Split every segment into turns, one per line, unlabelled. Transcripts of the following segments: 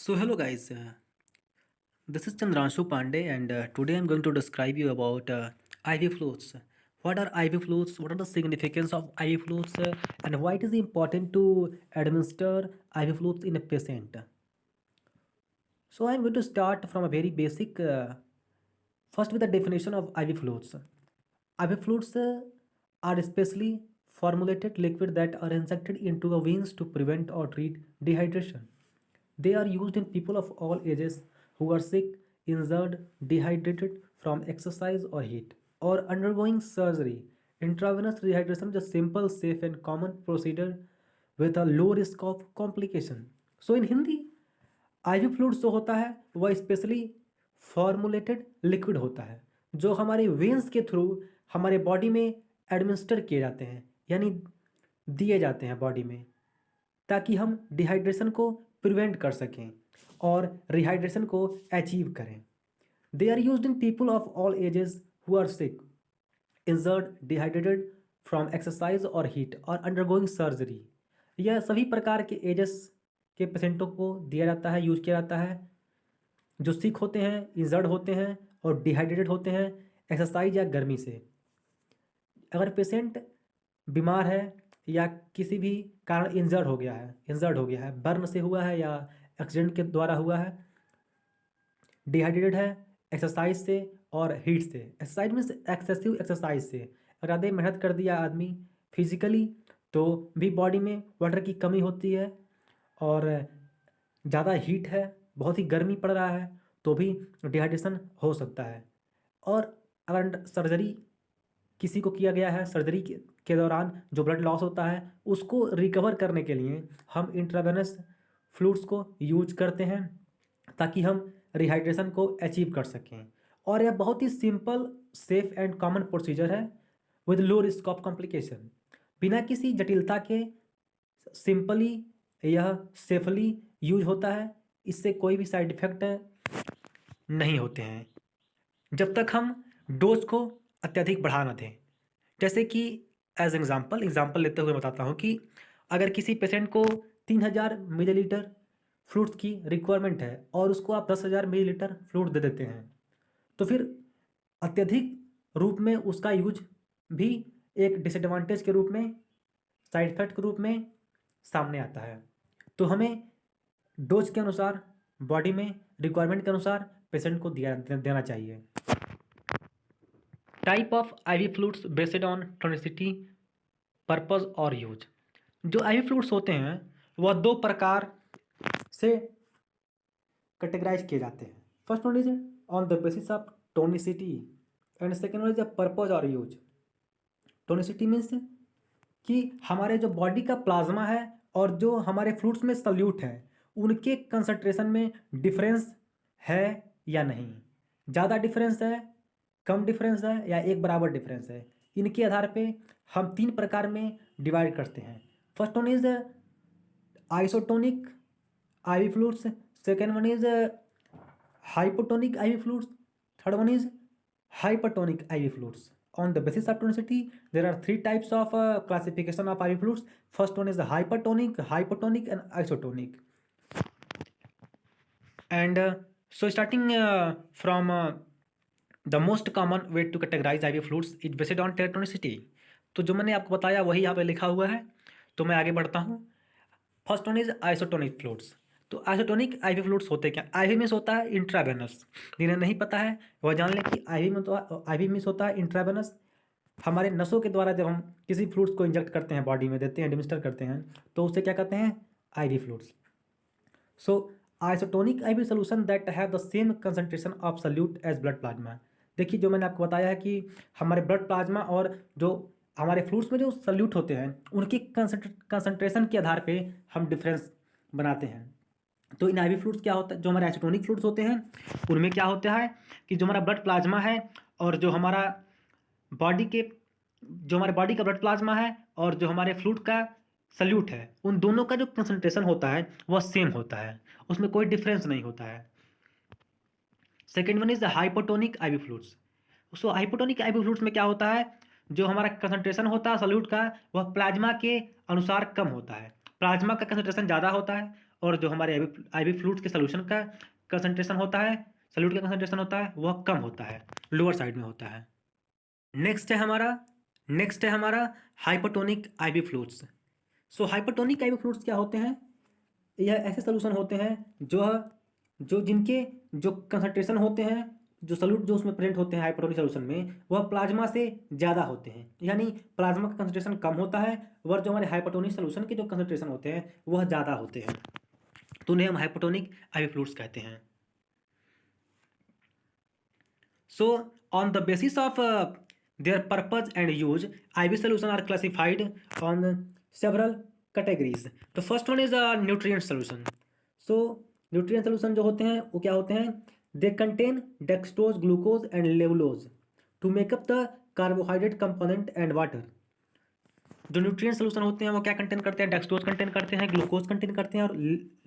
So hello guys, this is Chandranshu Pandey and today I'm going to describe you about IV fluids. What are IV fluids? What are the significance of IV fluids and why it is important to administer IV fluids in a patient? So I'm going to start from a very basic, first with the definition of IV fluids. IV fluids are specially formulated liquid that are injected into the veins to prevent or treat dehydration. They are used in people of all ages who are sick, injured, dehydrated from exercise or heat, or undergoing surgery. Intravenous dehydration is a simple, safe, and common procedure with a low risk of complication. So in Hindi, IV fluid जो होता है वह specially formulated liquid होता है जो हमारे veins के through हमारे बॉडी में एडमिनिस्टर किए जाते हैं, यानी दिए जाते हैं बॉडी में, ताकि हम डिहाइड्रेशन को प्रिवेंट कर सकें और रिहाइड्रेशन को अचीव करें। They are used in people of all ages who are sick, injured, dehydrated from exercise और हीट और अंडरगोइंग सर्जरी। यह सभी प्रकार के एजेस के पेशेंटों को दिया जाता है, यूज किया जाता है, जो सिक होते हैं, इंजर्ड होते हैं और डिहाइड्रेटेड होते हैं एक्सरसाइज या गर्मी से। अगर पेशेंट बीमार है या किसी भी कारण इंजर्ड हो गया है, बर्न से हुआ है या एक्सीडेंट के द्वारा हुआ है, डिहाइड्रेटेड है एक्सरसाइज से और हीट से। एक्सरसाइज मीन्स एक्सेसिव एक्सरसाइज से, अगर ज़्यादा मेहनत कर दिया आदमी फिजिकली तो भी बॉडी में वाटर की कमी होती है, और ज़्यादा हीट है, बहुत ही गर्मी पड़ रहा है तो भी डिहाइड्रेशन हो सकता है। और अगर सर्जरी किसी को किया गया है, सर्जरी के दौरान जो ब्लड लॉस होता है उसको रिकवर करने के लिए हम इंट्रावेनस फ्लूइड्स को यूज करते हैं ताकि हम रिहाइड्रेशन को अचीव कर सकें। और यह बहुत ही simple, safe and common procedure है with low risk of complication. बिना किसी जटिलता के सिंपली यह सेफली यूज होता है, इससे कोई भी साइड इफ़ेक्ट नहीं होते हैं जब तक हम डोज को अत्यधिक बढ़ा ना दें। जैसे कि एज एग्जाम्पल लेते हुए बताता हूँ कि अगर किसी पेशेंट को 3000 मिलीलीटर फ्लूइड्स की रिक्वायरमेंट है और उसको आप 10,000 मिलीलीटर फ्लूइड दे देते हैं, तो फिर अत्यधिक रूप में उसका यूज भी एक डिसएडवांटेज के रूप में, साइड इफेक्ट के रूप में सामने आता है। तो हमें डोज के अनुसार, बॉडी में रिक्वायरमेंट के अनुसार पेशेंट को देना चाहिए। Type of ivy fluids based on tonicity, purpose और यूज। जो आईवी फ्लूइड्स होते हैं वह दो प्रकार से कैटेगराइज किए जाते हैं। First one is on the basis of tonicity and second one is purpose और यूज। टोनिसिटी मीन्स कि हमारे जो बॉडी का प्लाज्मा है और जो हमारे फ्लूइड्स में सल्यूट है उनके कंसंट्रेशन में डिफरेंस है या नहीं, ज़्यादा डिफरेंस है, कम डिफरेंस है या एक बराबर डिफरेंस है। इनके आधार पे हम तीन प्रकार में डिवाइड करते हैं। First one is isotonic ivy fluids, second one is hypotonic ivy fluids, third one is hypertonic IV fluids. On the basis of tonicity, there are three types of classification of IV fluids. First one is the hypertonic, hypotonic, and isotonic. And so starting from the most common way to categorize IV fluids is based on their tonicity. तो जो मैंने आपको बताया वही यहाँ पे लिखा हुआ है, तो मैं आगे बढ़ता हूँ। First one is isotonic fluids. तो आइसोटोनिक आईवी फ्लूइड्स होते क्या? आईवी मीन्स होता है इंट्रावेनस। जिन्हें नहीं पता है वह जान लें कि आईवी में तो आईवी मीन्स होता है इंट्रावेनस। हमारे नसों के द्वारा जब हम किसी फ्लूइड्स को इंजेक्ट करते हैं, बॉडी में देते हैं, एडमिनिस्टर करते हैं, तो उसे क्या कहते हैं? IV fluids. So isotonic IV solution that have the same concentration of solute as blood plasma. देखिए, जो मैंने आपको बताया है कि हमारे ब्लड प्लाज्मा और जो हमारे फ्लूइड्स में जो सल्यूट होते हैं उनकी कंसंट्रेशन के आधार पे हम डिफरेंस बनाते हैं। तो इन आईवी फ्लूइड्स क्या होता है? जो हमारे आइसोटोनिक फ्लूइड्स होते हैं उनमें क्या होता है कि जो हमारा ब्लड प्लाज्मा है और जो हमारे बॉडी का ब्लड प्लाज्मा है और जो हमारे फ्लूइड का सल्यूट है, उन दोनों का जो कंसंट्रेशन होता है वह सेम होता है, उसमें कोई डिफरेंस नहीं होता है। Second one is the hypotonic ivy fluids. So hypotonic ivy fluids में क्या होता है? जो हमारा कंसंट्रेशन होता है सल्यूट का वह प्लाज्मा के अनुसार कम होता है। प्लाज्मा का कंसंट्रेशन ज़्यादा होता है और जो हमारे आईवी फ्लूइड्स के सोल्यूशन का कंसंट्रेशन होता है, सॉल्यूट का कंसंट्रेशन होता है, वह कम होता है, लोअर साइड में होता है। नेक्स्ट है हमारा नेक्स्ट है हमारा हाइपोटोनिक आईवी फ्लूइड्स। सो हाइपोटोनिक आईवी फ्लूइड्स क्या होते हैं? यह ऐसे सोल्यूशन होते हैं जो जो जिनके जो कंसंट्रेशन होते हैं, जो सॉल्यूट जो उसमें प्रेजेंट होते हैं हाइपोटोनिक सोल्यूशन में, वह प्लाज्मा से ज़्यादा होते हैं, यानी प्लाज्मा का कंसंट्रेशन कम होता है और जो हमारे हाइपोटोनिक सोल्यूशन के जो कंसंट्रेशन होते हैं वह ज़्यादा होते हैं, तो उन्हें हम हाइपोटोनिक आईवी फ्लूइड्स कहते हैं। So, on the basis of their purpose and use, IV solutions are classified on several categories. The first one is a nutrient solution. So, nutrient solution जो होते हैं वो क्या होते हैं? They contain dextrose, glucose and levulose to make up the carbohydrate component and water. जो nutrient solution होते हैं वो क्या कंटेन करते हैं? डेक्सट्रोज कंटेन करते हैं, ग्लूकोज कंटेन करते हैं और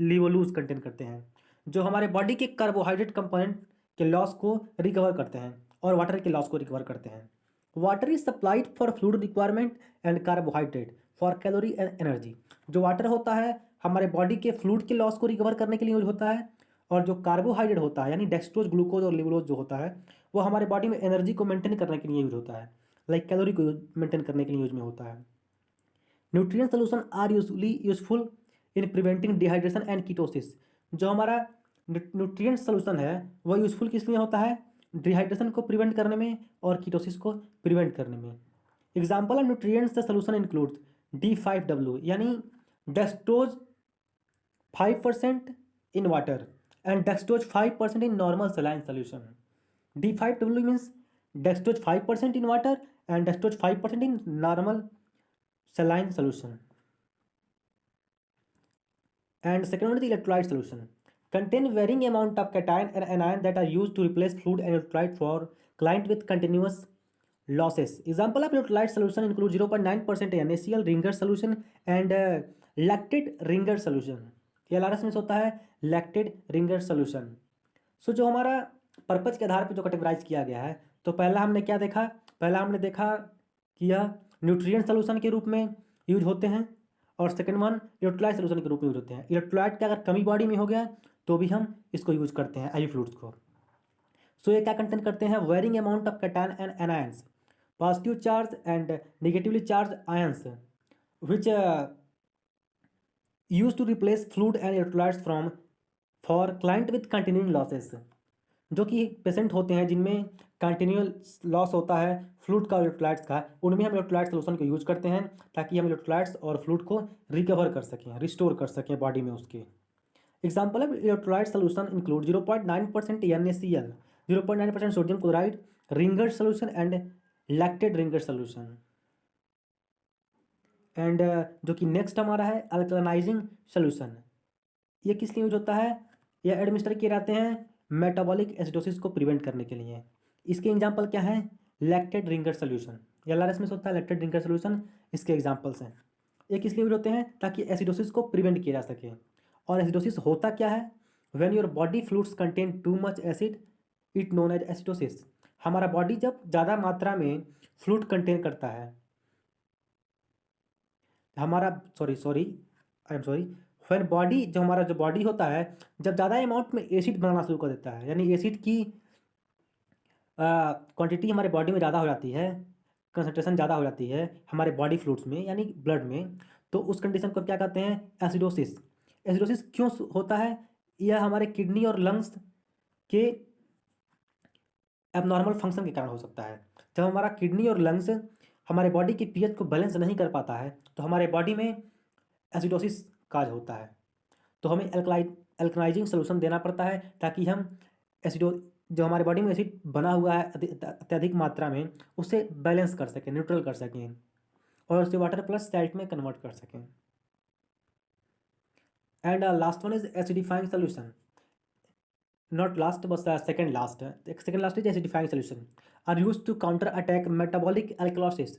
लिवोलूज कंटेन करते हैं, जो हमारे बॉडी के कार्बोहाइड्रेट कंपोनेंट के लॉस को रिकवर करते हैं और वाटर के लॉस को रिकवर करते हैं। Water is supplied for fluid requirement and carbohydrate for calorie and energy. जो वाटर होता है हमारे बॉडी के फ्लूइड के लॉस को रिकवर करने के लिए यूज होता है, और जो कार्बोहाइड्रेट होता है यानी डेक्सट्रोज, ग्लूकोज और लिवोलोज जो होता है वो हमारे बॉडी में एनर्जी को मेंटेन करने के लिए यूज होता है, लाइक कैलोरी को मेंटेन करने के लिए यूज में होता है। Nutrient solution are usually useful in preventing dehydration and ketosis. जो हमारा न्यूट्रिएंट सोल्यूशन है वह यूजफुल किस लिए होता है? डिहाइड्रेशन को प्रिवेंट करने में और कीटोसिस को प्रिवेंट करने में। Example of nutrients the solution includes D5W यानी dextrose 5% in water and dextrose 5% in normal saline solution. D5W means dextrose 5% in water and dextrose 5% in normal saline solution. And second one is the electrolyte solution. Contain varying amount of cation and anion that are used to replace fluid and electrolyte for client with continuous losses. Example of electrolyte solution include 0.9% NaCl, Ringer solution and lactate Ringer solution. LRS में होता है lactated Ringer solution. सो जो हमारा purpose के आधार पर जो categorise किया गया है, तो पहला हमने क्या देखा? पहला हमने देखा कि यह न्यूट्रिएंट सोल्यूशन के रूप में यूज होते हैं, और सेकेंड वन इलेक्ट्रोलाइट सोल्यूशन के रूप में यूज होते हैं। इलेक्ट्रोलाइट का अगर कमी बॉडी में हो गया तो भी हम इसको यूज करते हैं आईवी फ्लूइड्स को। सो ये क्या कंटेन करते हैं? Varying amount of cation and anions, positive charge and negatively charge ions which use to replace fluid and electrolytes from for client with continuing losses. जो कि पेशेंट होते हैं जिनमें कंटिन्यूअस लॉस होता है फ्लूइड का और इलेक्ट्रोलाइट्स का, उनमें हम इलेक्ट्रोलाइट सोल्यूशन को यूज करते हैं ताकि हम इलेक्ट्रोलाइट्स और फ्लूइड को रिकवर कर सकें, रिस्टोर कर सकें बॉडी में उसके। Example of electrolyte solution include 0.9% NaCl, 0.9% sodium chloride, Ringer solution and lactated Ringer solution. And जो कि नेक्स्ट हमारा है अल्कलाइजिंग सोल्यूशन। ये किस लिए यूज होता है? ये एडमिनिस्टर किए जाते हैं मेटाबॉलिक एसिडोसिस को प्रिवेंट करने के लिए। इसके एग्जांपल क्या हैं? लैक्टेड रिंगर सोल्यूशन, LRS में होता है लैक्टेड रिंगर सोल्यूशन, इसके एग्जांपल्स हैं। ये किस लिए यूज होते हैं? ताकि एसिडोसिस को प्रिवेंट किया जा सके। और एसिडोसिस होता क्या है? When your body fluids contain too much acid it known as acidosis. हमारा बॉडी जब ज़्यादा मात्रा में फ्लूइड कंटेन करता है, हमारा I am sorry when body जो हमारा जो बॉडी होता है जब ज़्यादा अमाउंट में एसिड बनाना शुरू कर देता है, यानी एसिड की क्वांटिटी हमारे बॉडी में ज़्यादा हो जाती है, कंसंट्रेशन ज़्यादा हो जाती है हमारे बॉडी फ्लूइड्स में यानी ब्लड में, तो उस कंडीशन को क्या कहते हैं? एसिडोसिस। एसिडोसिस क्यों होता है? यह हमारे किडनी और लंग्स के एबनॉर्मल फंक्शन के कारण हो सकता है। जब हमारा किडनी और लंग्स हमारे बॉडी के पीएच को बैलेंस नहीं कर पाता है तो हमारे बॉडी में एसिडोसिस काज होता है। तो हमें अल्कलाइजिंग सोल्यूशन देना पड़ता है ताकि हम जो हमारे बॉडी में एसिड बना हुआ है अत्यधिक मात्रा में उसे बैलेंस कर सकें, न्यूट्रल कर सकें और उसे वाटर प्लस सैल्ट में कन्वर्ट कर सकें। And last one is acidifying solution, not last but second last is acidifying solution are used to counter attack metabolic alkalosis।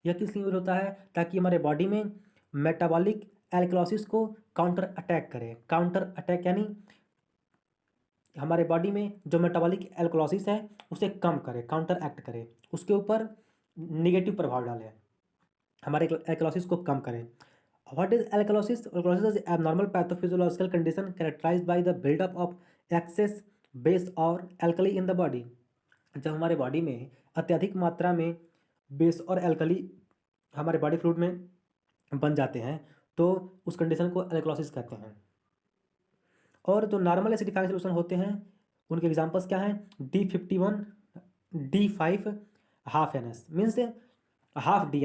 यह किस लिए यूज होता है? ताकि हमारे बॉडी में मेटाबॉलिक एल्कलोसिस को काउंटर अटैक करे। काउंटर अटैक यानी हमारे बॉडी में जो मेटाबॉलिक एल्कलोसिस है उसे कम करे, काउंटर एक्ट करे, उसके ऊपर निगेटिव प्रभाव डाले, हमारे एल्कलोसिस को कम करे। What is alkalosis? Alkalosis is abnormal pathophysiological condition characterized by the buildup of excess base और alkali in the body. जब हमारे बॉडी में अत्यधिक मात्रा में बेस और एल्कली हमारे बॉडी फ्लूइड में बन जाते हैं तो उस कंडीशन को एल्कलोसिस कहते हैं। और जो नॉर्मल एसिडिफाइंग सोल्यूशन होते हैं उनके एग्जांपल्स क्या हैं? D51 D5 half N S means half D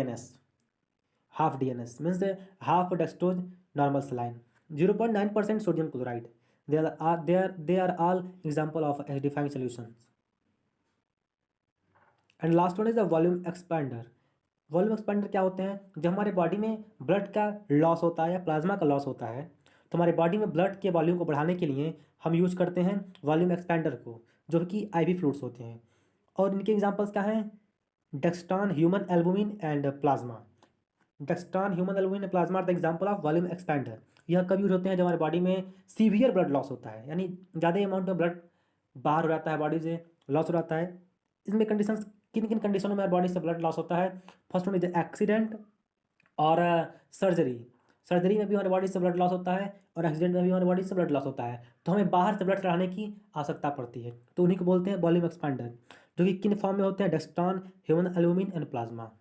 N S means half dextrose normal saline 0.9% sodium chloride they are all example of acidifying solution. And last one is the volume expander. Volume expander क्या होते हैं? जब हमारे body में blood का loss होता है या प्लाज्मा का लॉस होता है तो हमारे बॉडी में ब्लड के वॉल्यूम को बढ़ाने के लिए हम यूज करते हैं वॉल्यूम एक्सपेंडर को, जो कि आईवी फ्लूइड्स होते हैं। और इनके एग्जांपल्स क्या हैं? Dextran, human albumin and plasma. Dextran, human albumin and plasma are the example of volume expander. यह कब यूज होते हैं? जब हमारे बॉडी में सीवियर ब्लड लॉस होता है, यानी ज़्यादा अमाउंट में ब्लड बाहर हो जाता है, बॉडी से लॉस हो जाता है। इसमें कंडीशंस किन किन कंडीशनों में बॉडी से ब्लड लॉस होता है? फर्स्ट वन इज एक्सीडेंट और सर्जरी। सर्जरी में भी हमारे बॉडी से ब्लड लॉस होता है और एक्सीडेंट में भी हमारे बॉडी से ब्लड लॉस होता है, तो हमें बाहर से ब्लड चढ़ाने की आवश्यकता पड़ती है, तो उन्हीं को बोलते हैं वॉल्यूम एक्सपेंडर, जो कि किन फॉर्म में होते हैं? Dextran, human albumin and plasma.